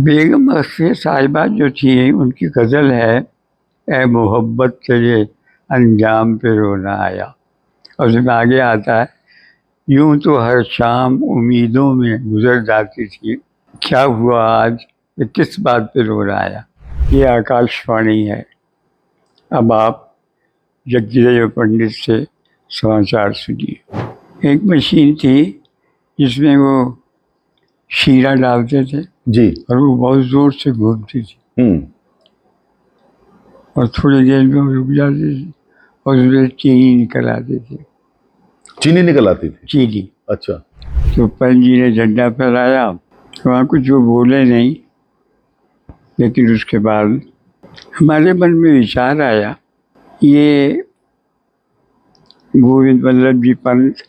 बेगम अख्तर साहिबा जो थी उनकी गज़ल है, ए मोहब्बत तेरे अंजाम पे रोना आया। और उसमें आगे आता है, यूं तो हर शाम उम्मीदों में गुजर जाती थी, क्या हुआ आज ये किस बात पे रोना आया। ये आकाशवाणी है। अब आप जगदेव पंडित से समाचार सुनिए। एक मशीन थी जिसमें वो शीरा डालते थे जी। और वो बहुत जोर से घूमती थी और थोड़ी देर में वो रुक जाती थी और उसमें चीनी निकल आती थी। चीनी निकल आती थी? चीनी। अच्छा। तो पंत जी ने झंडा फहराया, वहाँ कुछ वो बोले नहीं, लेकिन उसके बाद हमारे मन में विचार आया, ये गोविंद वल्लभ जी पंत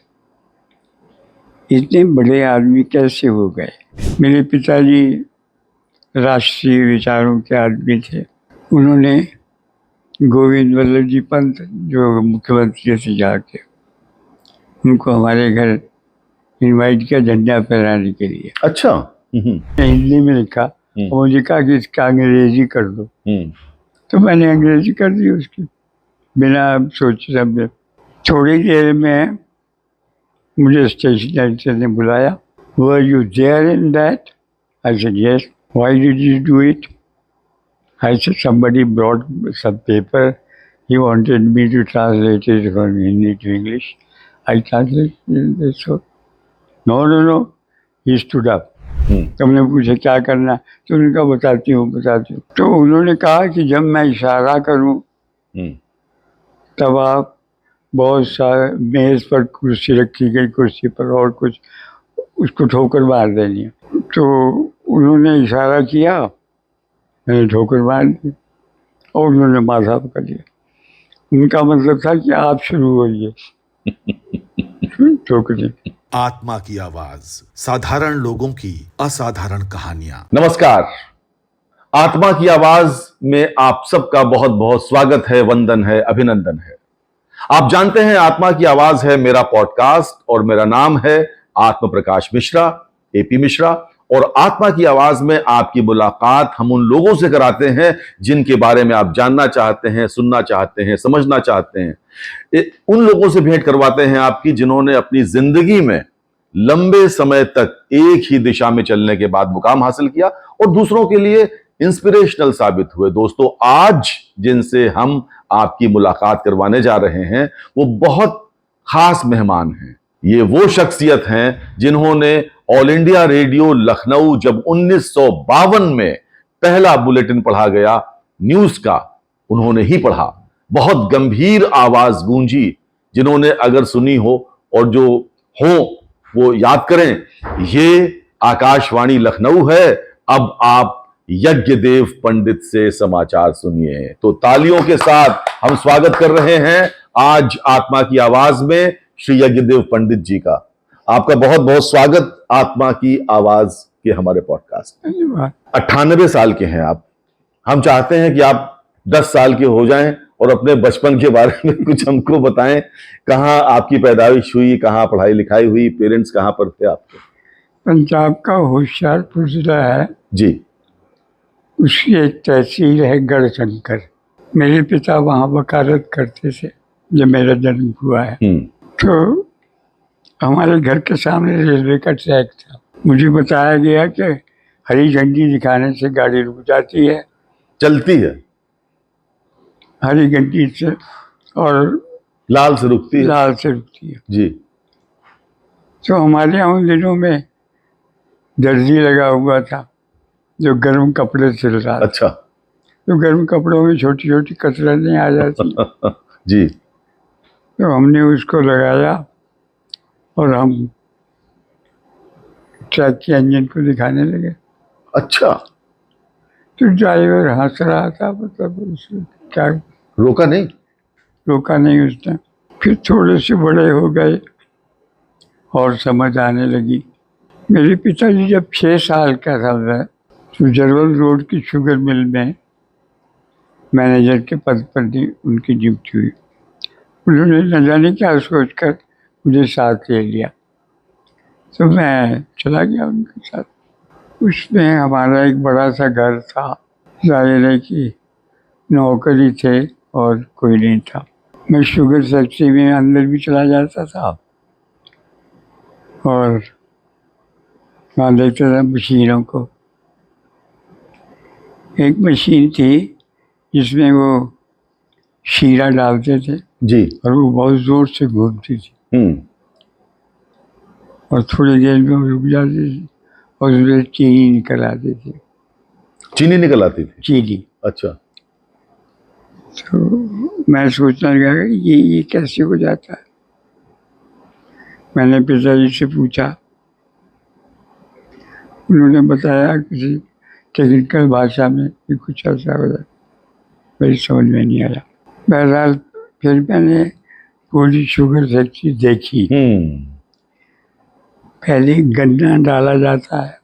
इतने बड़े आदमी कैसे हो गए। मेरे पिताजी राष्ट्रीय विचारों के आदमी थे। उन्होंने गोविंद वल्लभ जी पंत जो मुख्यमंत्री थे जाके उनको हमारे घर इनवाइट किया झंडा फहराने के लिए। अच्छा। हिंदी में लिखा और मुझे कहा कि इसका अंग्रेजी कर दो। तो मैंने अंग्रेजी कर दी उसकी, बिना सोचे समझे। थोड़ी देर में मुझे स्टेशन डायरेक्टर ने बुलाया, were you there in that? I said yes. Why did you do it? I said somebody brought some paper. He wanted me to translate it from Hindi to English. I translated it. So, no. He stood up. तो हमने पूछा क्या करना, तो उन्होंने कहा बताती हूँ। तो उन्होंने कहा कि जब मैं इशारा करूँ तब आप बहुत सारे मेज़ पर कुर्सी रखी गई, कुर्सी पर और कुछ उसको ठोकर मार देनी है। तो उन्होंने इशारा किया, मैंने ठोकर मार दी और उन्होंने माथा पकड़ लिया। उनका मतलब था कि आप शुरू होइए। ठोकर। आत्मा की आवाज, साधारण लोगों की असाधारण कहानियां। नमस्कार, आत्मा की आवाज में आप सबका बहुत बहुत स्वागत है, वंदन है, अभिनंदन है। आप जानते हैं आत्मा की आवाज है मेरा पॉडकास्ट और मेरा नाम है आत्म प्रकाश मिश्रा, एपी मिश्रा। और आत्मा की आवाज में आपकी मुलाकात हम उन लोगों से कराते हैं जिनके बारे में आप जानना चाहते हैं, सुनना चाहते हैं, समझना चाहते हैं। उन लोगों से भेंट करवाते हैं आपकी जिन्होंने अपनी जिंदगी में लंबे समय तक एक ही दिशा में चलने के बाद मुकाम हासिल किया और दूसरों के लिए इंस्पिरेशनल साबित हुए। दोस्तों, आज जिनसे हम आपकी मुलाकात करवाने जा रहे हैं वो बहुत खास मेहमान हैं। ये वो शख्सियत हैं जिन्होंने ऑल इंडिया रेडियो लखनऊ जब 1952 में पहला बुलेटिन पढ़ा गया न्यूज का, उन्होंने ही पढ़ा। बहुत गंभीर आवाज गूंजी, जिन्होंने अगर सुनी हो और जो हो वो याद करें, ये आकाशवाणी लखनऊ है। अब आप यज्ञदेव पंडित से समाचार सुनिए। तो तालियों के साथ हम स्वागत कर रहे हैं आज आत्मा की आवाज में श्री यज्ञदेव पंडित जी का। आपका बहुत बहुत स्वागत आत्मा की आवाज के हमारे पॉडकास्ट। 98 साल के हैं आप। हम चाहते हैं कि आप 10 साल के हो जाएं और अपने बचपन के बारे में कुछ हमको बताएं। कहाँ आपकी पैदाइश हुई, कहाँ पढ़ाई लिखाई हुई, पेरेंट्स कहाँ पर थे आपके? पंजाब का होशियारपुर जिला है जी। उसकी एक तहसील है गढ़शंकर। मेरे पिता वहाँ वकालत करते थे जब मेरा जन्म हुआ है। तो हमारे घर के सामने रेलवे का ट्रैक था। मुझे बताया गया कि हरी झंडी दिखाने से गाड़ी रुक जाती है, चलती है हरी घंटी से, और लाल से रुकती है। लाल से रुकती है जी। तो हमारे यहाँ उन दिनों में दर्जी लगा हुआ था जो गर्म कपड़े सिल रहा था। अच्छा। तो गर्म कपड़ों में छोटी छोटी कसरतें आ जाती जी। तो हमने उसको लगाया और हम ट्रक के इंजन को दिखाने लगे। अच्छा। तो ड्राइवर हंस रहा था, मतलब उसने क्या रोका नहीं? रोका नहीं उसने। फिर थोड़े से बड़े हो गए और समझ आने लगी। मेरे पिताजी जब 6 साल का था मैं, तो जरवल रोड की शुगर मिल में मैनेजर के पद पर उनकी ड्यूटी हुई। उन्होंने न जाने क्या सोच कर मुझे साथ ले लिया, तो मैं चला गया उनके साथ। उसमें हमारा एक बड़ा सा घर था। जाहिर है कि नौकरी थे और कोई नहीं था। मैं शुगर फैक्ट्री में अंदर भी चला जाता था और वहाँ देखता था मशीनों को। एक मशीन थी जिसमें वो शीरा डालते थे जी। और वो बहुत ज़ोर से घूमती थी हम्म। और थोड़ी देर में वो रुक जाती थी और उसमें चीनी निकल आती थी। चीनी निकल आती थी? चीनी। अच्छा। तो मैं सोचने लगा कि ये कैसे हो जाता है। मैंने पिताजी से पूछा, उन्होंने बताया किसी टेक्निकल भाषा में कि कुछ ऐसा हो जाए। मेरी समझ में नहीं आया। बहरहाल फिर मैंने पूरी शुगर फैक्ट्री देखी। पहले गन्ना डाला जाता है,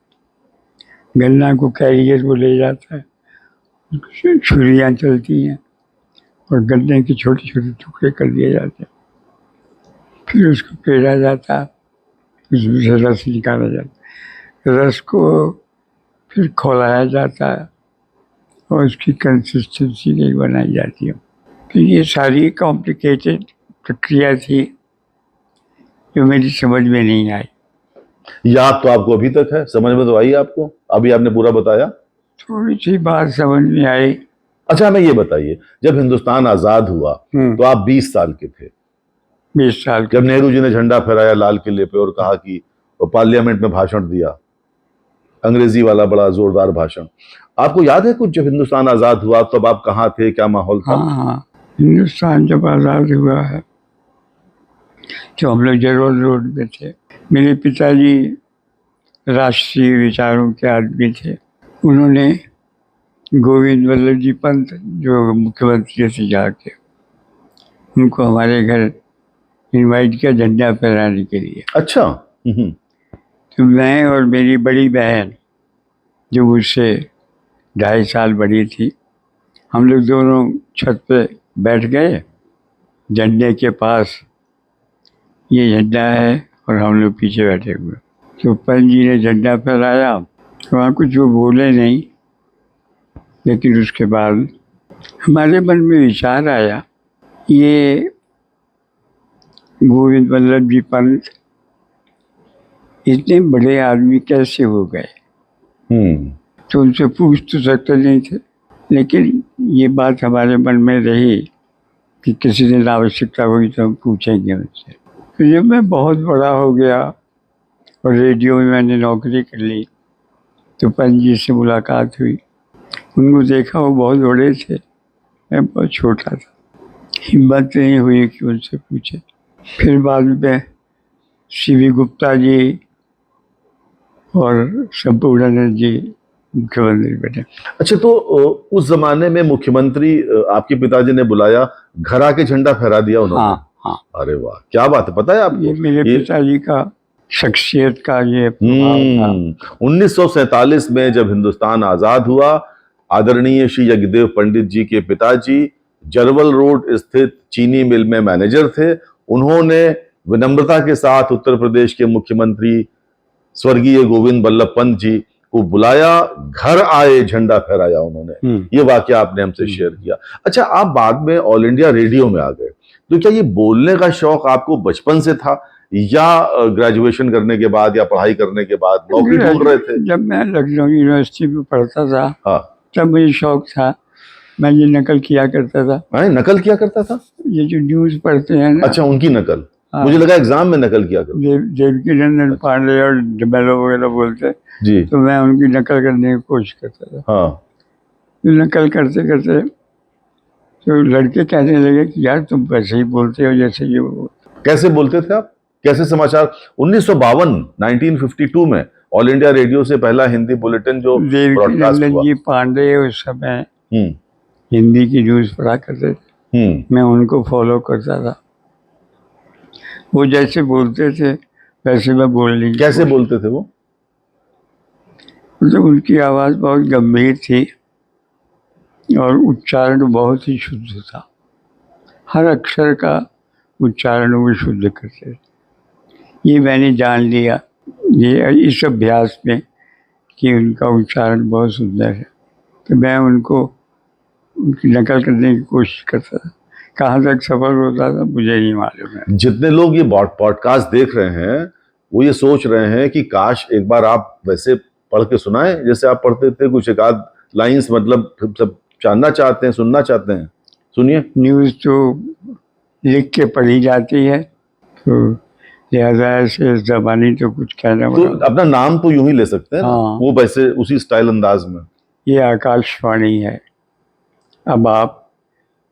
गन्ना को कैरियर को ले जाता है, छुरियाँ चलती हैं और गन्ने के छोटे छोटे टुकड़े कर दिए जाते हैं। फिर उसको पेरा जाता है, उसमें से रस निकाला जाता है, रस को फिर खौलाया जाता है और उसकी कंसिस्टेंसी नहीं बनाई जाती है। तो ये सारी कॉम्प्लिकेटेड प्रक्रिया थी जो मेरी समझ में नहीं आई। याद तो आपको अभी तक है? समझ में तो आई आपको? अभी आपने पूरा बताया। थोड़ी सी बात समझ में आई। अच्छा, हमें ये बताइए, जब हिंदुस्तान आजाद हुआ तो आप 20 साल के थे। 20 साल जब नेहरू जी ने झंडा फहराया लाल किले पे और कहा कि वो पार्लियामेंट में भाषण दिया, अंग्रेजी वाला बड़ा जोरदार भाषण, आपको याद है कुछ? जब हिंदुस्तान आजाद हुआ तब आप कहाँ थे, क्या माहौल था? हाँ, हिंदुस्तान जब आज़ाद हुआ है तो हम लोग जरवल रोड में थे। मेरे पिताजी राष्ट्रीय विचारों के आदमी थे। उन्होंने गोविंद वल्लभ जी पंत जो मुख्यमंत्री थे जाके, उनको हमारे घर इनवाइट किया झंडा फहराने के लिए। अच्छा। तो मैं और मेरी बड़ी बहन जो मुझसे 2.5 साल बड़ी थी, हम लोग दोनों छत पे बैठ गए झंडे के पास। ये झंडा है और हम लोग पीछे बैठे हुए। तो पंत जी ने झंडा फहराया, वहाँ कुछ वो बोले नहीं, लेकिन उसके बाद हमारे मन में विचार आया, ये गोविंद वल्लभ जी पंत इतने बड़े आदमी कैसे हो गए। तो उनसे पूछ तो सकते नहीं थे, लेकिन ये बात हमारे मन में रही कि किसी दिन आवश्यकता हुई तो हम पूछेंगे उनसे। तो जब मैं बहुत बड़ा हो गया और रेडियो में मैंने नौकरी कर ली तो पंत जी से मुलाकात हुई। उनको देखा, वो बहुत बड़े थे, मैं बहुत छोटा था। हिम्मत नहीं हुई कि उनसे पूछे। फिर बाद में सीवी गुप्ता जी और संपूर्णानंद जी मुख्यमंत्री बने। अच्छा, तो उस जमाने में मुख्यमंत्री आपके पिताजी ने बुलाया, घर आके झंडा फहरा दिया उन्होंने? हाँ हाँ। अरे वाह, क्या बात है! पता है आपको, ये मेरे पिताजी का शख्सियत का ये प्रभाव था। 1947 में जब हिंदुस्तान आजाद हुआ, आदरणीय श्री यज्ञदेव पंडित जी के पिताजी जरवल रोड स्थित चीनी मिल में मैनेजर थे। उन्होंने विनम्रता के साथ उत्तर प्रदेश के मुख्यमंत्री स्वर्गीय गोविंद वल्लभ पंत जी को बुलाया, घर आए, झंडा फहराया उन्होंने। ये वाकया आपने हमसे शेयर किया। अच्छा, आप बाद में ऑल इंडिया रेडियो में आ गए, तो क्या ये बोलने का शौक आपको बचपन से था या ग्रेजुएशन करने के बाद या पढ़ाई करने के बाद नौकरी ढूंढ रहे थे? जब मैं लखनऊ यूनिवर्सिटी में पढ़ता था, हाँ, तब मुझे शौक था। मैं ये नकल किया करता था। नकल किया करता था? ये जो न्यूज पढ़ते हैं ना। अच्छा, उनकी नकल। हाँ। मुझे लगा एग्जाम में नकल किया करता। देवकी नंदन पांडे और डबेलो वगैरह बोलते जी, तो मैं उनकी नकल करने की कोशिश करता था। हाँ। तो नकल करते करते तो लड़के कहने लगे कि यार तुम वैसे ही बोलते हो जैसे ये। कैसे बोलते थे आप? कैसे समाचार? 1952 में ऑल इंडिया रेडियो से पहला हिंदी बुलेटिन जो ब्रॉडकास्ट हुआ। जी पांडे उस समय हिंदी की न्यूज पढ़ा करते थे। मैं उनको फॉलो करता था। वो जैसे बोलते थे वैसे मैं बोलने की। कैसे बोलते थे वो? मतलब उनकी आवाज़ बहुत गंभीर थी और उच्चारण बहुत ही शुद्ध था। हर अक्षर का उच्चारण वो शुद्ध करते थे। ये मैंने जान लिया ये इस अभ्यास में कि उनका उच्चारण बहुत सुंदर है, तो मैं उनको उनकी नकल करने की कोशिश करता था। कहाँ तक सफल होता था मुझे नहीं मालूम है। जितने लोग ये पॉडकास्ट देख रहे हैं वो ये सोच रहे हैं कि काश एक बार आप वैसे पढ़ के सुनाएं जैसे आप पढ़ते थे, कुछ एक आध लाइंस, मतलब सब जानना चाहते हैं, सुनना चाहते हैं। सुनिए। न्यूज़ तो लिख के पढ़ी जाती है, तो लिहाजा ऐसे ज़बानी तो कुछ कहना तो पड़ा। अपना नाम तो यूं ही ले सकते हैं ना, हाँ। वो वैसे उसी स्टाइल अंदाज में। ये आकाशवाणी है। अब आप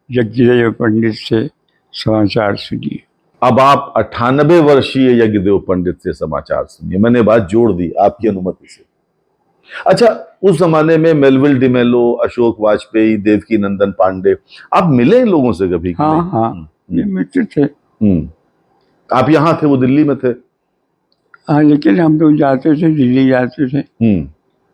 जगदेव पंडित से समाचार सुनिए। अब आप 98 वर्षीय यज्ञदेव पंडित से समाचार सुनिए। मैंने बात जोड़ दी आपकी अनुमति से। अच्छा, उस जमाने में मेलविल डिमेलो, अशोक वाजपेयी, देवकी नंदन पांडे, आप मिले इन लोगों से कभी कि हाँ नहीं? हाँ, ये मित्र थे। आप यहाँ थे, वो दिल्ली में थे। हाँ, लेकिन हम लोग जाते थे, दिल्ली जाते थे।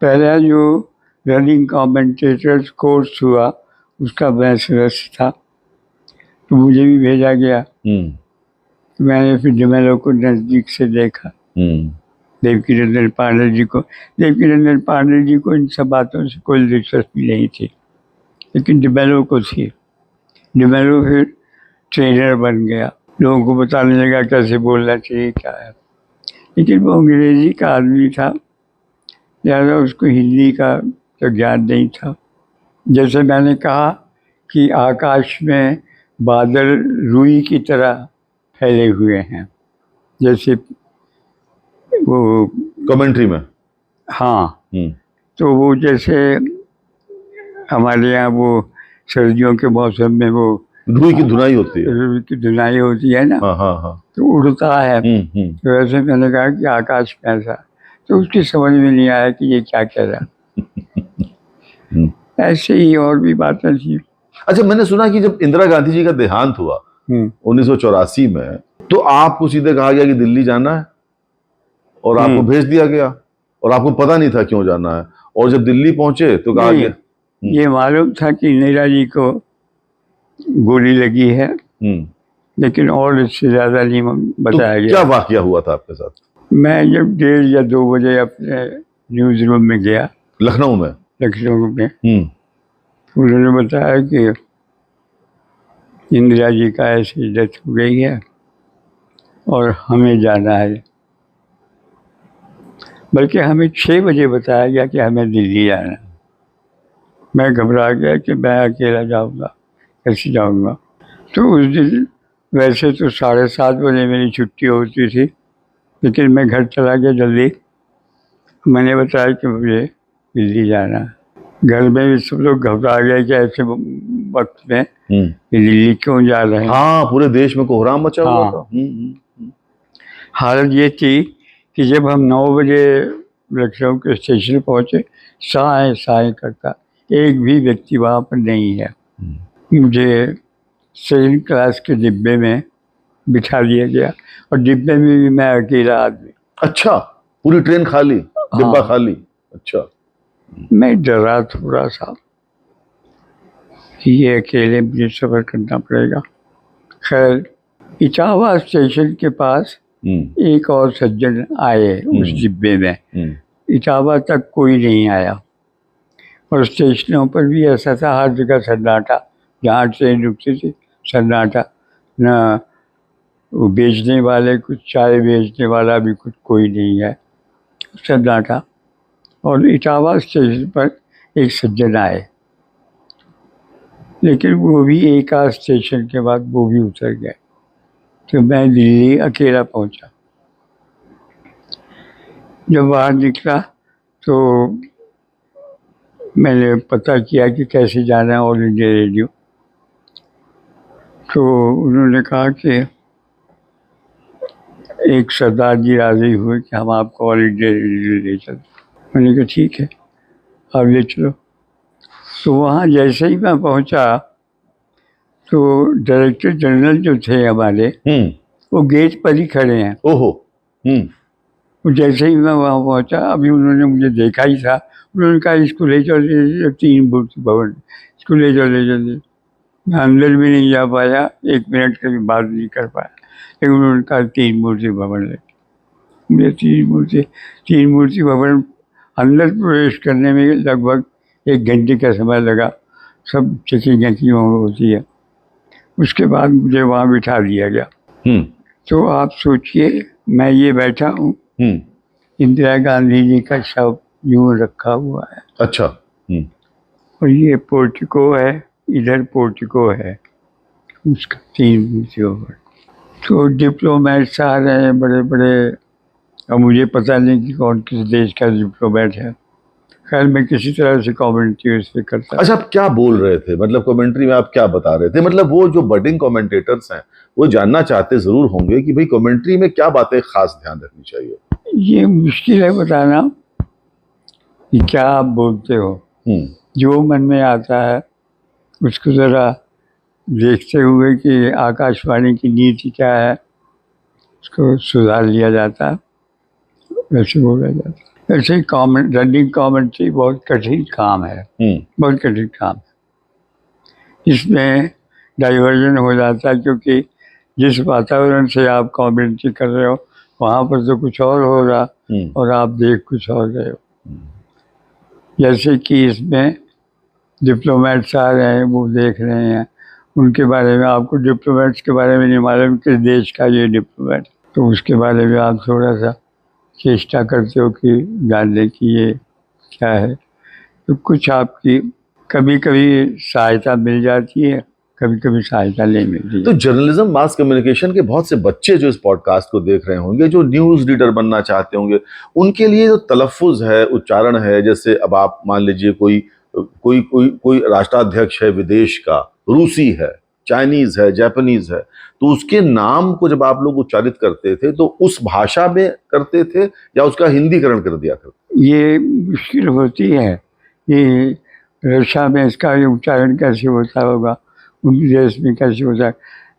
पहला जो रनिंग कमेंटेटर्स कोर्स हुआ उसका मैं सदस्य था, तो मुझे भी भेजा गया। तो मैंने फिर डिमेलो को नज़दीक से देखा, देवकी नंदन पांडे जी को। देवकी नंदन पांडे जी को इन सब बातों से कोई दिलचस्पी नहीं थी, लेकिन डिमेलो को थी। डिमेलो फिर ट्रेनर बन गया, लोगों को बताने लगा कैसे बोलना चाहिए क्या है, लेकिन वो अंग्रेजी का आदमी था, लिहाजा उसको हिंदी का तो ज्ञान नहीं था। जैसे मैंने कहा कि आकाश में बादल रुई की तरह फैले हुए हैं, जैसे वो कमेंट्री में। हाँ, तो वो जैसे हमारे यहाँ वो सर्दियों के मौसम में वो रुई की धुनाई होती है। रुई की धुनाई होती है ना, हाँ हाँ हाँ। तो उड़ता है। तो वैसे मैंने कहा कि आकाश में ऐसा, तो उसकी समझ में नहीं आया कि ये क्या कह रहा। ऐसे ही और भी बातें थी। अच्छा, मैंने सुना कि जब इंदिरा गांधी जी का देहांत हुआ 1984 में, तो आपको सीधे कहा गया कि दिल्ली जाना है और आपको भेज दिया गया, और आपको पता नहीं था क्यों जाना है, और जब दिल्ली पहुंचे तो कहा गया। ये मालूम था कि इंदिरा जी को गोली लगी है, लेकिन और इससे ज्यादा नहीं बताया तो गया। क्या वाकया हुआ था आपके साथ? मैं जब 1:30 या 2 बजे अपने न्यूज रूम में गया, लखनऊ में। तो उन्होंने बताया कि इंदिरा जी का ऐसी डेथ हो गई है और हमें जाना है। बल्कि हमें 6 बजे बताया गया कि हमें दिल्ली जाना है। मैं घबरा गया कि मैं अकेला जाऊंगा, कैसे जाऊंगा। तो उस दिन वैसे तो 7:30 बजे मेरी छुट्टी होती थी, लेकिन मैं घर चला गया जल्दी। मैंने बताया कि मुझे दिल्ली जाना है। घर में भी सब लोग घबरा गए कि ऐसे वक्त में दिल्ली क्यों जा रहे हैं। हाँ, पूरे देश में कोहराम मचा हुआ था। हालत ये थी कि जब हम 9 बजे लखनऊ के स्टेशन पहुंचे, साए साए करता, एक भी व्यक्ति वहाँ पर नहीं है। मुझे 2nd क्लास के डिब्बे में बिठा दिया गया, और डिब्बे में भी मैं अकेला आदमी। अच्छा, पूरी ट्रेन खाली, डिब्बा खाली। अच्छा। मैं डरा थोड़ा सा कि ये अकेले मुझे सफ़र करना पड़ेगा। खैर, इटावा स्टेशन के पास एक और सज्जन आए उस डिब्बे में। इटावा तक कोई नहीं आया, और स्टेशनों पर भी ऐसा था, हर जगह सन्नाटा, जहाँ ट्रेन रुकती थी सन्नाटा। न वो बेचने वाले, कुछ चाय बेचने वाला भी कुछ कोई नहीं है, सन्नाटा। और इटावा स्टेशन पर एक सज्जन आए, लेकिन वो भी एक आध स्टेशन के बाद वो भी उतर गए। तो मैं दिल्ली अकेला पहुंचा। जब बाहर निकला तो मैंने पता किया कि कैसे जाना है ऑल इंडिया रेडियो। तो उन्होंने कहा कि एक सरदार जी राजी हुए कि हम आपको ऑल इंडिया रेडियो ले चलते। मैंने कहा ठीक है, आप ले चलो। तो वहाँ जैसे ही मैं पहुँचा तो डायरेक्टर जनरल जो थे हमारे, वो गेट पर ही खड़े हैं। ओहो। तो जैसे ही मैं वहाँ पहुँचा, अभी उन्होंने मुझे देखा ही था, उन्होंने कहा इसको ले चलो 3 मूर्ति भवन, इसको ले चलो ले चलो। मैं अंदर भी नहीं जा पाया, 1 मिनट की बात नहीं कर पाया, लेकिन उन्होंने कहा 3 मूर्ति भवन ले। मुझे 3 मूर्ति भवन अंदर प्रवेश करने में लगभग 1 घंटे का समय लगा। सब चेकिंग होती है। उसके बाद मुझे वहाँ बिठा दिया गया। तो आप सोचिए, मैं ये बैठा हूँ, इंदिरा गांधी जी का शव यूं रखा हुआ है। अच्छा। और ये पोर्टिको है, इधर पोर्टिको है उसका 3 नीचे ऊपर। तो डिप्लोमेट्स आ रहे हैं बड़े बड़े। अब मुझे पता नहीं कि कौन किस देश का डिप्लोमेट है। खैर मैं किसी तरह से कमेंट्री उस पर करता। अच्छा, आप क्या बोल रहे थे? मतलब कमेंट्री में आप क्या बता रहे थे? मतलब वो जो बडिंग कमेंटेटर्स हैं वो जानना चाहते जरूर होंगे कि भाई कमेंट्री में क्या बातें खास ध्यान रखनी चाहिए। ये मुश्किल है बताना कि क्या आप बोलते हो। जो मन में आता है उसको जरा देखते हुए कि आकाशवाणी की नीति क्या है, उसको सुधार लिया जाता है, वैसे बोला जाता है। ऐसे ही रनिंग कमेंट्री बहुत कठिन काम है, बहुत कठिन काम है। इसमें डाइवर्जन हो जाता है, क्योंकि जिस वातावरण से आप कमेंट्री कर रहे हो वहाँ पर तो कुछ और हो रहा और आप देख कुछ और रहे हो। जैसे कि इसमें डिप्लोमेट्स आ रहे हैं, वो देख रहे हैं, उनके बारे में आपको डिप्लोमेट्स के बारे में नहीं मालूम किस देश का ये डिप्लोमेट, तो उसके बारे में आप थोड़ा सा चेष्टा करते हो कि जानने की ये क्या है। तो कुछ आपकी कभी कभी सहायता मिल जाती है, कभी कभी सहायता नहीं मिलती। तो जर्नलिज्म मास कम्युनिकेशन के बहुत से बच्चे जो इस पॉडकास्ट को देख रहे होंगे, जो न्यूज रीडर बनना चाहते होंगे, उनके लिए जो तलफ्फुज है, उच्चारण है, जैसे अब आप मान लीजिए कोई कोई कोई कोई राष्ट्राध्यक्ष है विदेश का, रूसी है, चाइनीज है, जापानीज है, तो उसके नाम को जब आप लोग उच्चारित करते थे तो उस भाषा में करते थे या उसका हिंदीकरण कर दिया करते? ये मुश्किल होती है। ये रशिया में इसका उच्चारण कैसे होता होगा, उनके देश में कैसे होता है।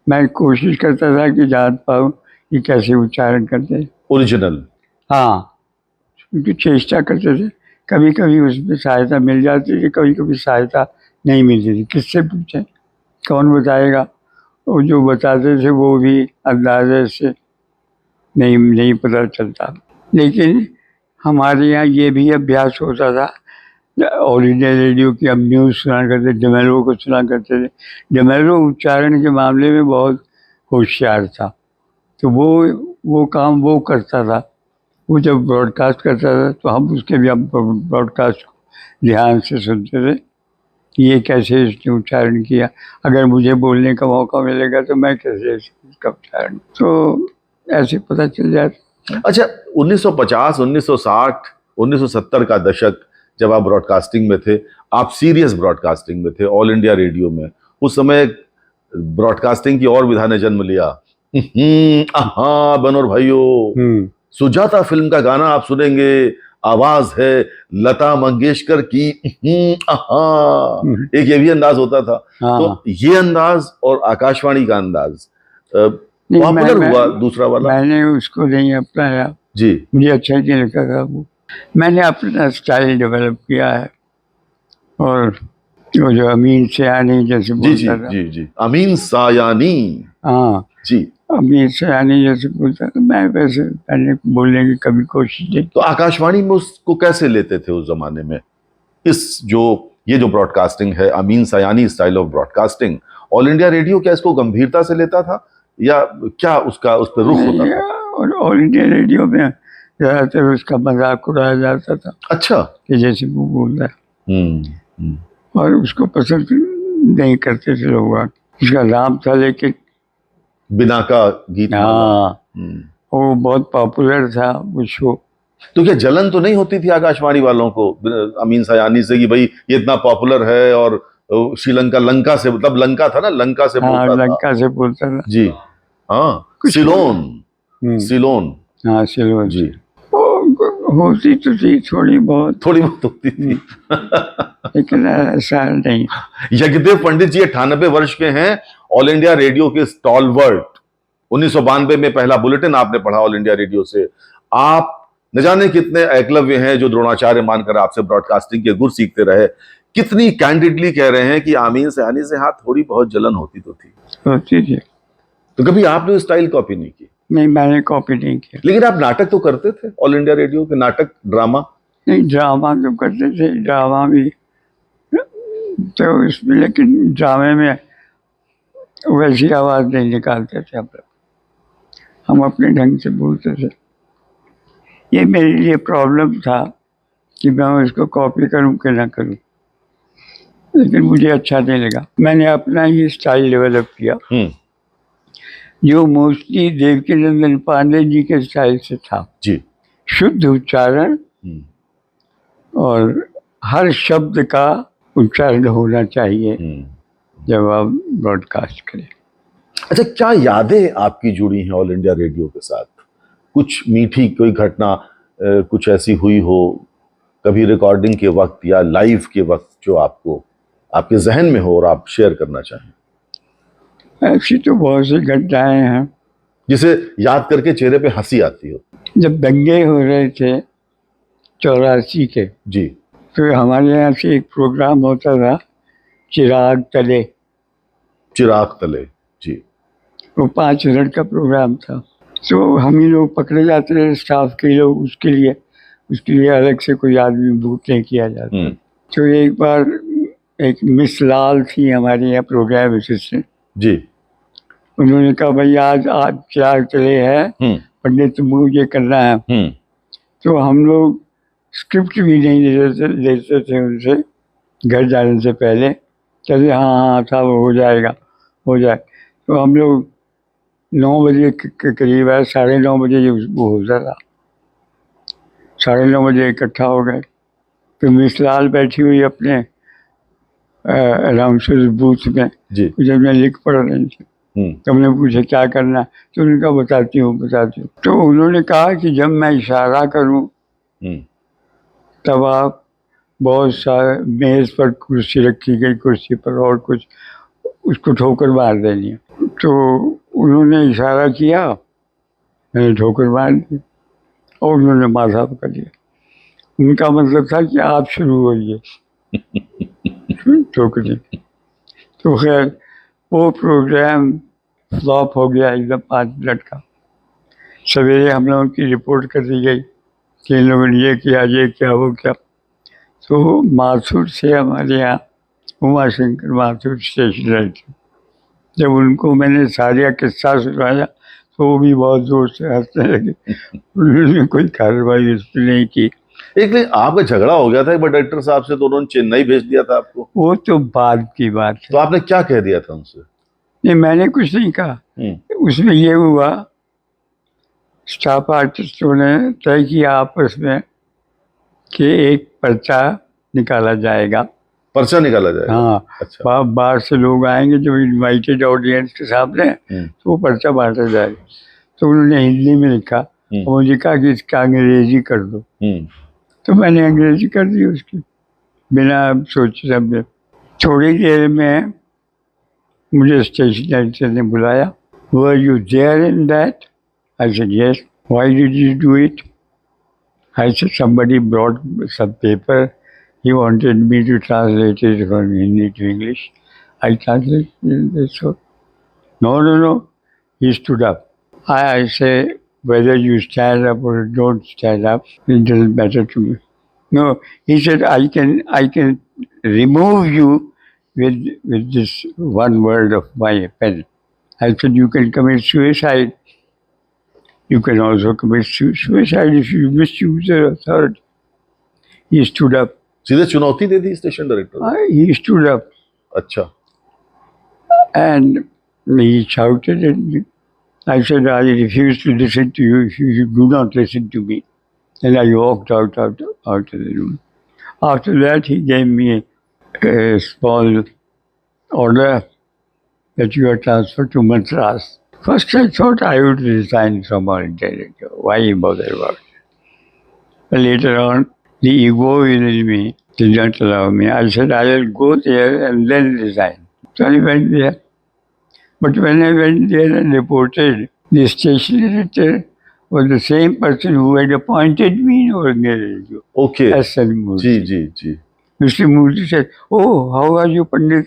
मैं कोशिश करता था कि जान पाऊँ कि कैसे उच्चारण करते हैं ओरिजिनल। हाँ, उनकी चेष्टा करते थे। कभी कभी उसमें सहायता मिल जाती थी, कभी कभी सहायता नहीं मिलती थी। किससे पूछें, कौन बताएगा। वो जो बताते थे वो भी अंदाजे से नहीं पता चलता। लेकिन हमारे यहाँ ये भी अभ्यास होता था, ऑल इंडिया रेडियो की हम न्यूज़ सुना करते, डेमेलो को सुना करते थे। डेमेलो उच्चारण के मामले में बहुत होशियार था, तो वो काम वो करता था। वो जब ब्रॉडकास्ट करता था तो हम उसके भी हम ब्रॉडकास्ट को ध्यान से सुनते थे कि ये कैसे इसने उच्चारण किया। अगर मुझे बोलने का मौका मिलेगा तो मैं कैसे इसका उच्चारण, तो ऐसे पता चल जाता। अच्छा, 1950, 1960, 1970 का दशक जब आप ब्रॉडकास्टिंग में थे, आप सीरियस ब्रॉडकास्टिंग में थे ऑल इंडिया रेडियो में, उस समय ब्रॉडकास्टिंग की और विधा ने जन्म लिया। बनोर भाइयों, सुजाता फिल्म का गाना आप सुनेंगे, आवाज है लता मंगेशकर की। एक ये भी अंदाज होता था। तो ये अंदाज और आकाशवाणी का अंदाज पॉपुलर हुआ। दूसरा वाला मैंने उसको नहीं अपनाया जी, मुझे अच्छा नहीं लगता था वो। मैंने अपना स्टाइल डेवलप किया है। और वो जो अमीन सयानी जैसे बोलता था, जी, अमीन सायानी, हाँ जी, अमीन सयानी जैसे बोलता था, मैं वैसे मैंने बोलने की कभी कोशिश नहीं। तो आकाशवाणी में उसको कैसे लेते थे उस जमाने में? ये जो ब्रॉडकास्टिंग है, Ameen Sayani style of broadcasting, all India radio क्या इसको गंभीरता से लेता था या क्या उसका उस पर रुख होता था? और ऑल इंडिया रेडियो में ज़्यादातर उसका मजाक उड़ाया जाता था। अच्छा, कि जैसे वो बोल रहा है। और उसको पसंद नहीं करते थे लोग। उसका नाम था लेकिन बिना का गीत। हाँ, वो बहुत पॉपुलर था वो शो। तो क्या जलन तो नहीं होती थी आकाशवाणी वालों को अमीन सयानी से कि भाई ये इतना पॉपुलर है और श्रीलंका, लंका से, मतलब लंका था ना, लंका से बोलता था। लंका से बोलता था जी, हाँ, सिलोन, सिलोन, हाँ सिलोन जी। होती तो थी थोड़ी बहुत होती थी लेकिन ऐसा नहीं। यज्ञदेव पंडित जी 98 वर्ष के हैं, ऑल इंडिया रेडियो के स्टॉलवर्ट। 1992 में पहला बुलेटिन आपने पढ़ा ऑल इंडिया रेडियो से। आप न जाने कितने एकलव्य हैं जो द्रोणाचार्य मानकर आपसे ब्रॉडकास्टिंग के गुर सीखते रहे। कितनी कैंडिडली कह रहे हैं कि आमीन सयानी से हाथ थोड़ी बहुत जलन होती तो थी। तो कभी आपने स्टाइल कॉपी नहीं की? नहीं, मैंने कॉपी नहीं किया। लेकिन आप नाटक तो करते थे ऑल इंडिया रेडियो के, नाटक, ड्रामा। नहीं, ड्रामा तो करते थे, ड्रामा भी तो उसमें, लेकिन ड्रामे में वैसी आवाज़ नहीं निकालते थे हम अपने ढंग से बोलते थे। ये मेरे लिए प्रॉब्लम था कि मैं उसको कॉपी करूं कि ना करूं, लेकिन मुझे अच्छा नहीं लगा। मैंने अपना ही स्टाइल डेवलप किया जो मोस्टली देवकीनंदन पांडे जी के स्टाइल से था। जी। शुद्ध उच्चारण और हर शब्द का उच्चारण होना चाहिए जब आप ब्रॉडकास्ट करें। अच्छा, क्या यादें आपकी जुड़ी हैं ऑल इंडिया रेडियो के साथ? कुछ मीठी कोई घटना कुछ ऐसी हुई हो कभी रिकॉर्डिंग के वक्त या लाइव के वक्त जो आपको आपके जहन में हो और आप शेयर करना चाहें? ऐसी तो बहुत सी घटनाएं हैं जिसे याद करके चेहरे पे हंसी आती हो। जब दंगे हो रहे थे 84 के, जी। तो हमारे यहाँ से एक प्रोग्राम होता था चिराग तले। चिराग तले। जी। वो 5 मिनट का प्रोग्राम था। तो हम ही लोग पकड़े जाते थे, स्टाफ के लोग, उसके लिए अलग से कोई आदमी बुक नहीं किया जाता। तो एक बार एक मिस लाल थी हमारे यहाँ प्रोग्राम असिस्टेंट जी। उन्होंने कहा भाई आज चिराग तले है, पंडित मुझे करना है। तो हम लोग स्क्रिप्ट भी नहीं लेते थे उनसे घर जाने से पहले, चले हाँ था वो हो जाएगा, हो जाए। तो हम लोग 9 बजे के करीब है, 9:30 बजे वो होता था, 9:30 बजे इकट्ठा हो गए। तो मिस लाल बैठी हुई अपने अनाउंसर बूथ में, जब मैं लिख पढ़ रही थी तो हमने पूछा क्या करना है, तो उन्होंने कहा बताती हूँ। तो उन्होंने कहा कि जब मैं इशारा करूँ तब आप बहुत सारे मेज पर कुर्सी रखी गई, कुर्सी पर और कुछ उसको ठोकर मार देनी है। तो उन्होंने इशारा किया, मैंने ठोकर मार दी और उन्होंने माथा पकड़ लिया। उनका मतलब था कि आप शुरू होइए ठोकने। तो खैर वो प्रोग्राम फ्लॉप हो गया एकदम 5 मिनट का। सवेरे हम लोगों की रिपोर्ट कर दी गई कि इन लोगों ने ये किया वो क्या। तो माथुर से हमारे यहाँ उमा शंकर माथुर स्टेशनर थे। जब उनको मैंने सारा किस्सा सुनाया तो वो भी बहुत जोर से हंसने लगे। उन्होंने कोई कार्रवाई इस पर नहीं की। एक दिन आपका झगड़ा हो गया था एक बार डायरेक्टर साहब से, तो उन्होंने चेन्नई भेज दिया था आपको। वो तो बाद की बात है। तो आपने क्या कह दिया था उनसे? नहीं, मैंने कुछ नहीं कहा। उसमें ये हुआ, स्टाफ आर्टिस्टों ने तय किया आपस में कि एक पर्चा निकाला जाएगा। पर्चा निकाला जाएगा? हाँ। अच्छा। बाहर से लोग आएंगे जो इनवाइटेड ऑडियंस के सामने, तो वो पर्चा बांटा जाएगा। तो उन्होंने हिंदी में लिखा और मुझे कहा कि इसका अंग्रेजी कर दो। तो मैंने अंग्रेजी कर दी उसकी बिना सोचे समझे। थोड़ी देर में मुझे स्टेशन एडिटर ने बुलाया, were you there in that? I said yes. Why did you do it? I said somebody brought some paper, he wanted me to translate it from Hindi to English. I translated it. So no, he stood up. I say whether you stand up or don't stand up, it doesn't matter to me. No, he said I can remove you with this one word of my pen. I said you can commit suicide. You can also commit suicide if you misuse your authority. He stood up. सीधे चुनौती दे दी station director? He stood up. अच्छा। And he shouted at me. I said I refuse to listen to you if you do not listen to me. And I walked out of the room. After that, he gave me a small order that you are transferred to Madras. First, I thought I would resign from All India Radio. Why bother about it? But later on, the ego within me did not allow me. I said I will go there and then resign. So I went there. But when I went there and reported, the station editor was the same person who had appointed me in All India Radio. Okay. S.N. Murthy. Ji. Mr. Murthy said, "Oh, how are you, Pandit?"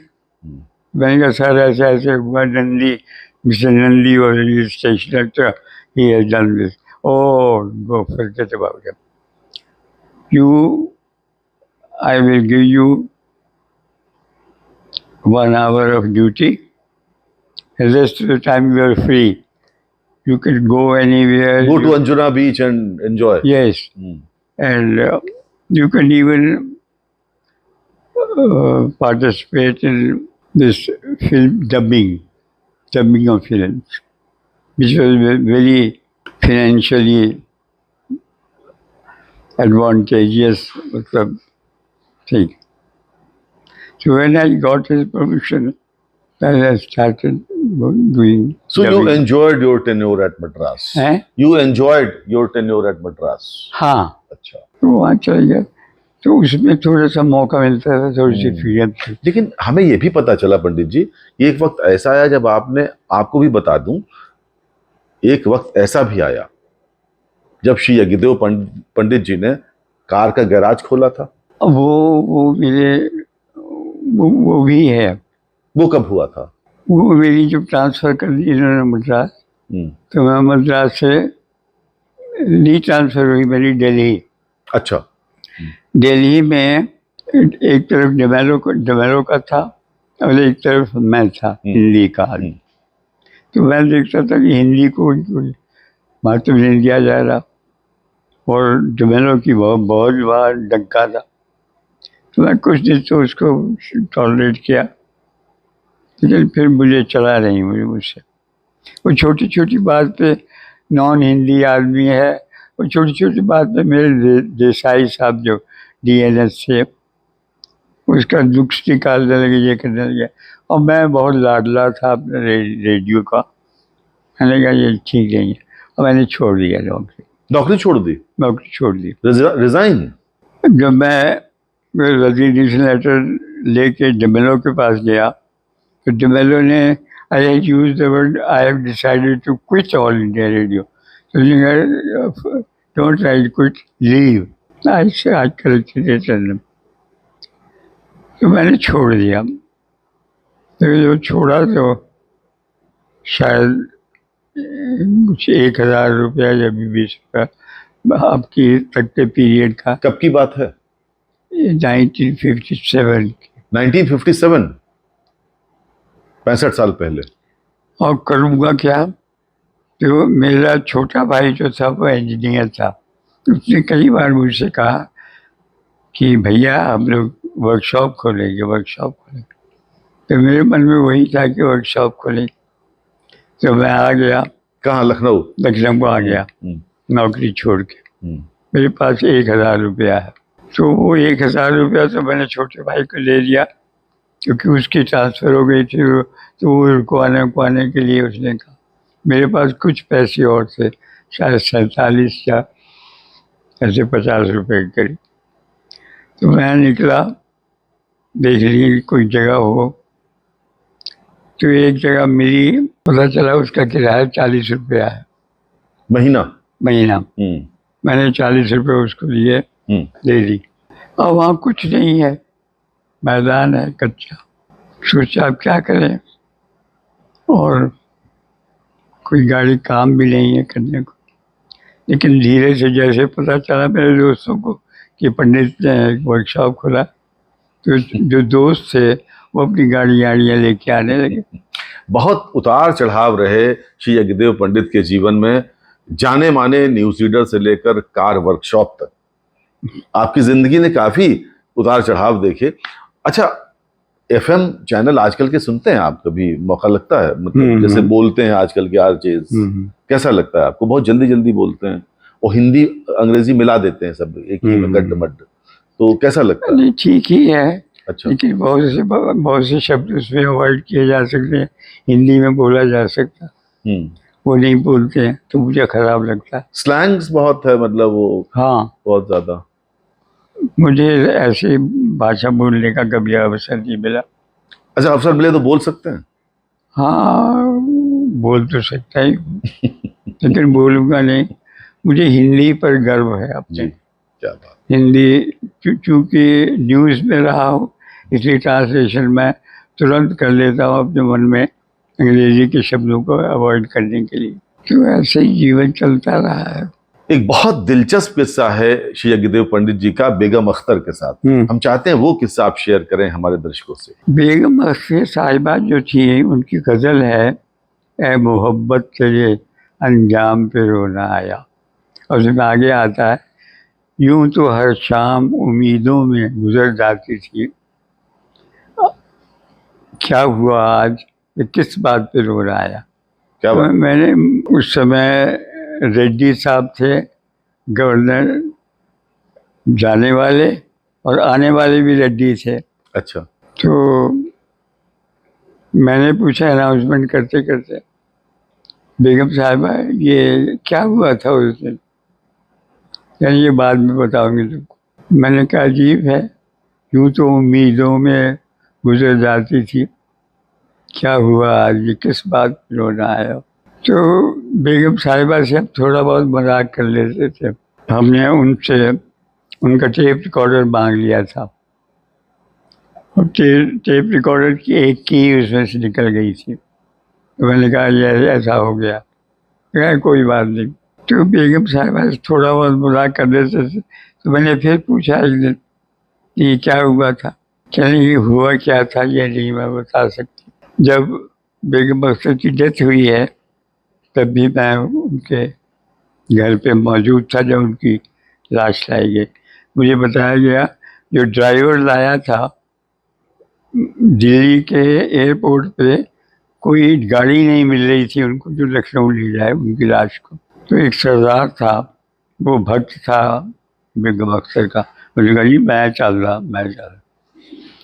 मैंने कहा sir ऐसे हुआ, Nandi, mister Nandi और station actor, he has done this. Oh, go forget about him. I will give you 1 hour of duty. The rest of the time you are free. You can go anywhere. Go to Anjuna beach and enjoy. Yes. And you can even participate in this film dubbing of films, which was very financially advantageous thing. So when I got his permission, then I started doing. So you dubbing. enjoyed your tenure at Madras. हैं? You enjoyed your tenure at Madras. हाँ, अच्छा. तो वहाँ चले गए, तो उसमें थोड़ा सा मौका मिलता था, थोड़ी सी फ्रीडम थी. लेकिन हमें ये भी पता चला पंडित जी, एक वक्त ऐसा आया जब आपको भी बता दूं, एक वक्त ऐसा भी आया जब श्री यज्ञदेव पंडित जी ने कार का गैराज खोला था. वो मेरे वो भी है. वो कब हुआ था? वो मेरी जब ट्रांसफ़र कर दी इन्होंने मद्रास, तो मैं मद्रास से ट्रांसफ़र हुई मेरी दिल्ली. अच्छा. दिल्ली में एक तरफ डेमेलो का था और एक तरफ मैं था हिंदी का. तो मैं देखता था कि हिंदी को महत्व नहीं दिया जा रहा और डेमेलो की बहुत बार डंका था. तो मैं कुछ दिन तो उसको टॉलरेट किया, लेकिन फिर मुझे चला नहीं मुझसे. वो छोटी छोटी बात पे नॉन हिंदी आदमी है, वो छोटी छोटी बात पे मेरे देसाई साहब जो DNS से उसका दुख निकालने लगे, ये करने लगे. और मैं बहुत लाडला था अपने रेडियो का. मैंने कहा ये ठीक नहीं है और मैंने छोड़ दिया नौकरी छोड़ दी. नौकरी छोड़ दी. रिजाइन. जब मैं रेजिग्नेशन लेटर लेके डेमेलो के पास गया तो डेमेलो ने I have used the word I have decided to quit All India Radio. तो don't write quit, leave. I say आज करेक्टेड. तो मैंने छोड़ दिया. तो जब छोड़ा तो शायद कुछ 1,000 रुपया या 20 रुपया आपकी तक के पीरियड का. कब की बात है? 1957. 1957, 65 साल पहले. और करूँगा क्या? तो मेरा छोटा भाई जो था वो इंजीनियर था. उसने कई बार मुझसे कहा कि भैया हम लोग वर्कशॉप खोलेंगे. तो मेरे मन में वही था कि वर्कशॉप खोलेंगे. तो मैं आ गया. कहाँ? लखनऊ को आ गया नौकरी छोड़ के. मेरे पास 1,000 रुपया है. तो वो 1,000 रुपया तो मैंने छोटे भाई को ले लिया क्योंकि उसकी ट्रांसफ़र हो गई थी. तो वो रुकवाने के लिए उसने कहा. मेरे पास कुछ पैसे और थे, शायद 47 या ऐसे 50 रुपये के करीब. तो मैं निकला, देख ली कोई जगह हो. तो एक जगह मिली, पता चला उसका किराया 40 रुपया है महीना. मैंने 40 रुपये उसको लिए, ले ली. और वहाँ कुछ नहीं है, मैदान है कच्चा. सोचा अब क्या करें, और कोई गाड़ी काम भी नहीं है करने को. लेकिन धीरे से जैसे पता चला मेरे दोस्तों को कि पंडित ने एक वर्कशॉप खोला, तो जो दोस्त थे वो अपनी गाड़ियाँ लेके आने लगे. बहुत उतार चढ़ाव रहे श्री यज्ञदेव पंडित के जीवन में, जाने माने न्यूज रीडर से लेकर कार वर्कशॉप तक. आपकी जिंदगी ने काफी उतार चढ़ाव देखे. अच्छा, FM चैनल आजकल के सुनते हैं आप? कभी मौका लगता है? मतलब जैसे बोलते हैं आजकल के RJs, कैसा लगता है आपको? बहुत जल्दी जल्दी बोलते हैं और हिंदी अंग्रेजी मिला देते हैं सब एक ही में गड्ढ-मड्ढ. तो कैसा लगता है? नहीं, ठीक ही है. अच्छा. लेकिन बहुत से शब्द उसमें अवॉइड किए जा सकते हैं, हिंदी में बोला जा सकता. वो नहीं बोलते हैं तो मुझे खराब लगता है. स्लैंग्स बहुत है, मतलब वो. हाँ, बहुत ज्यादा. मुझे ऐसी भाषा बोलने का कभी अवसर नहीं मिला. अच्छा, अवसर मिले तो बोल सकते हैं? हाँ, बोल तो सकता ही लेकिन बोलूँगा नहीं. मुझे हिंदी पर गर्व है अपने. क्या बात. हिंदी चूँकि न्यूज़ में रहा हूँ, इसलिए ट्रांसलेशन मैं तुरंत कर लेता हूँ अपने मन में अंग्रेजी के शब्दों को अवॉइड करने के लिए. तो ऐसे ही जीवन चलता रहा है. एक बहुत दिलचस्प किस्सा है श्री यज्ञदेव पंडित जी का बेगम अख्तर के साथ। हम चाहते हैं वो किस्सा आप शेयर करें हमारे दर्शकों से। बेगम अख्तर साहिबा जो थी, उनकी गज़ल है, ए मोहब्बत तेरे अंजाम पे रोना आया, और उसमें आगे आता है, यूं तो हर शाम उम्मीदों में गुजर जाती थी, क्या हुआ आज, ये किस बात पे रोना आया। क्या तो बात? मैंने उस समय रेड्डी साहब थे गवर्नर, जाने वाले और आने वाले भी रेड्डी थे। अच्छा। तो मैंने पूछा अनाउंसमेंट करते करते, बेगम साहिबा ये क्या हुआ था उस दिन, यानी ये बाद में बताऊंगी तुमको। मैंने कहा अजीब है, यूँ तो उम्मीदों में गुजर जाती थी, क्या हुआ आज, ये किस बात पे रोना आया। तो बेगम साहिबा से हम थोड़ा बहुत मजाक कर लेते थे। हमने उनसे उनका टेप रिकॉर्डर मांग लिया था, और टेप रिकॉर्डर की एक की उसमें से निकल गई थी। तो मैंने कहा ये ऐसा हो गया, कहा कोई बात नहीं। तो बेगम साहिबा से थोड़ा बहुत मजाक कर लेते थे। तो मैंने फिर पूछा एक दिन कि क्या हुआ था, चलिए ये हुआ क्या था ये नहीं मैं बता सकती। जब बेगम अख्तर की डेथ हुई है तब भी मैं उनके घर पे मौजूद था जब उनकी लाश लाई गई। मुझे बताया गया जो ड्राइवर लाया था, दिल्ली के एयरपोर्ट पे कोई गाड़ी नहीं मिल रही थी उनको जो लखनऊ ले जाए उनकी लाश को। तो एक सरदार था, वो भक्त था बेगम अख्तर का, मुझे कहा जी मैं चल रहा।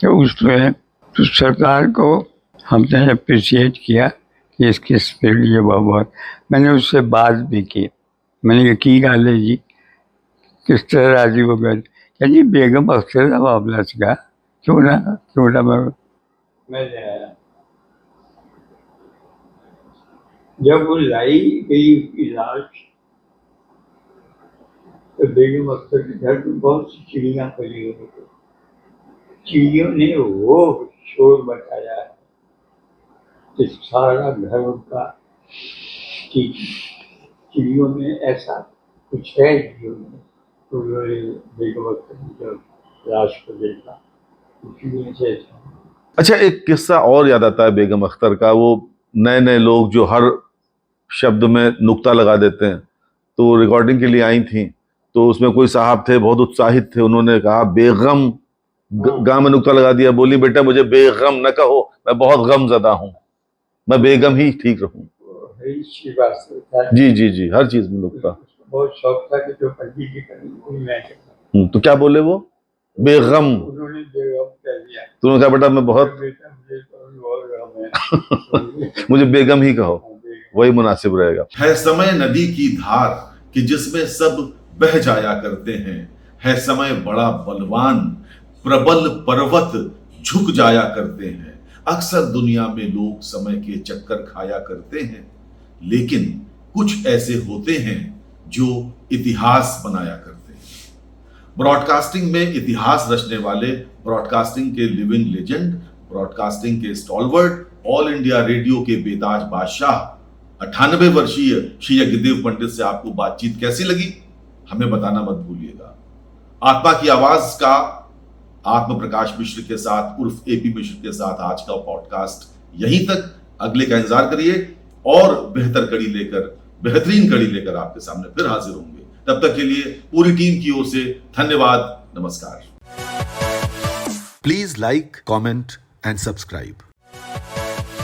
तो उसमें तो सरदार को हमने अप्रिशिएट किया कि इसके स्पिरिट ये बहुत। मैंने उससे बात भी की, मैंने कहा की गाल है जी, किस तरह राजी हो गए। क्या जी बेगम अख्तर का मामला था, क्यों ना मैं ले आया। जब वो लाई गई उसकी लाश, तो बेगम अख्तर के घर में बहुत सी चिड़ियाँ पली हुई थी। चिड़ियों ने वो शोर मचाया है कि सारा घर उनका, कि चिड़ियों में ऐसा कुछ है चिड़ियों में। तो उन्होंने बेगम अख्तर की जब लाश को देखा, चिड़ियों से अच्छा, एक किस्सा और याद आता है बेगम अख्तर का। वो नए नए लोग जो हर शब्द में नुक्ता लगा देते हैं, तो रिकॉर्डिंग के लिए आई थी, तो उसमें कोई साहब थे बहुत उत्साहित थे, उन्होंने कहा बेगम, गा में नुक्ता लगा दिया। बोली बेटा मुझे बेगम न कहो, मैं बहुत गम ज़दा हूँ, मैं बेगम ही ठीक रहूं। जी जी जी, हर चीज में नुक्ता। बहुत शौक था कि जो पंडित जी करें। तो क्या बोले वो, बेगम, उन्होंने बेगम कह दिया। तो उन्होंने कहा बेटा मैं बहुत मुझे बेगम ही कहो, वही मुनासिब रहेगा। है समय नदी की धार कि जिसमें सब बह जाया करते हैं, है समय बड़ा बलवान प्रबल पर्वत झुक जाया करते हैं। अक्सर दुनिया में लोग समय के चक्कर खाया करते हैं, लेकिन कुछ ऐसे होते हैं जो इतिहास बनाया करते हैं। ब्रॉडकास्टिंग में इतिहास रचने वाले, ब्रॉडकास्टिंग के लिविंग लेजेंड, ब्रॉडकास्टिंग के स्टॉलवर्ड, ऑल इंडिया रेडियो के बेताज बादशाह 98 वर्षीय श्री यज्ञदेव पंडित से आपको बातचीत कैसी लगी हमें बताना मत भूलिएगा। आत्मा की आवाज का आत्म प्रकाश मिश्र के साथ उर्फ एपी मिश्र के साथ आज का पॉडकास्ट यहीं तक। अगले का इंतजार करिए और बेहतरीन कड़ी लेकर आपके सामने फिर हाजिर होंगे। तब तक के लिए पूरी टीम की ओर से धन्यवाद, नमस्कार। Please like, comment and subscribe.